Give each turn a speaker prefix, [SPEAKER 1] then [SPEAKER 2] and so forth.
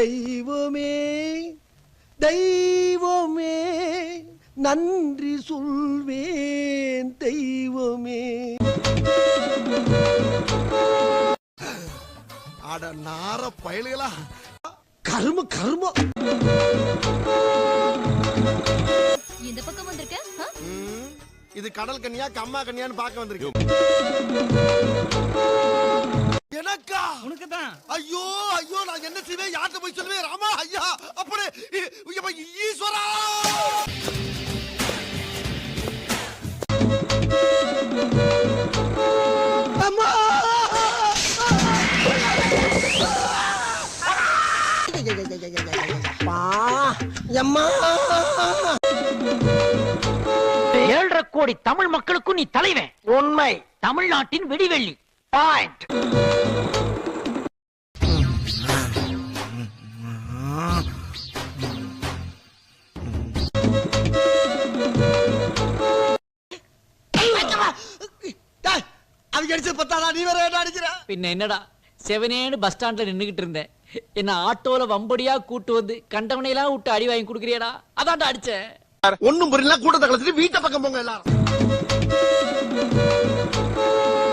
[SPEAKER 1] தெய்வமே தெய்வமே நன்றி சொல்வேன் தெய்வமே. அட நார பயலுகளா, கரும கரும.
[SPEAKER 2] இந்த பக்கம் வந்திருக்க?
[SPEAKER 1] இது கடல் கன்னியா கம்மா கன்னியான்னு பார்க்க வந்திருக்கேன். எனக்கா?
[SPEAKER 3] உனக்கு தான்.
[SPEAKER 1] ஐயோ ஐயோ, நான் என்ன செய்வேன், யார்கிட்ட போய் சொல்லுவேன்? ராமா ஐயா, அப்படி ஈஸ்வரா. அம்மா அம்மா.
[SPEAKER 4] 7.5 கோடி தமிழ் மக்களுக்கும் நீ தலைவன்.
[SPEAKER 1] உண்மை.
[SPEAKER 4] தமிழ்நாட்டின் விடிவெள்ளி. பாயிண்ட்.
[SPEAKER 1] அது அடிச்சு பத்தாடா, நீ வேற என்ன அடிக்கிற?
[SPEAKER 4] பின்ன என்னடா, செவனேன்னு பஸ் ஸ்டாண்ட்ல நின்னுகிட்டு இருந்தேன். என்ன ஆட்டோல வம்படியா கூட்டு வந்து கண்டவனையெல்லாம் விட்டு அடி வாங்கி குடுக்கறியடா, அதான்டா அடிச்சேன்.
[SPEAKER 1] ஒண்ணும் புரியல, கூட்டத்தை கலந்துட்டு வீட்டை பக்கம் போங்க எல்லாரும்.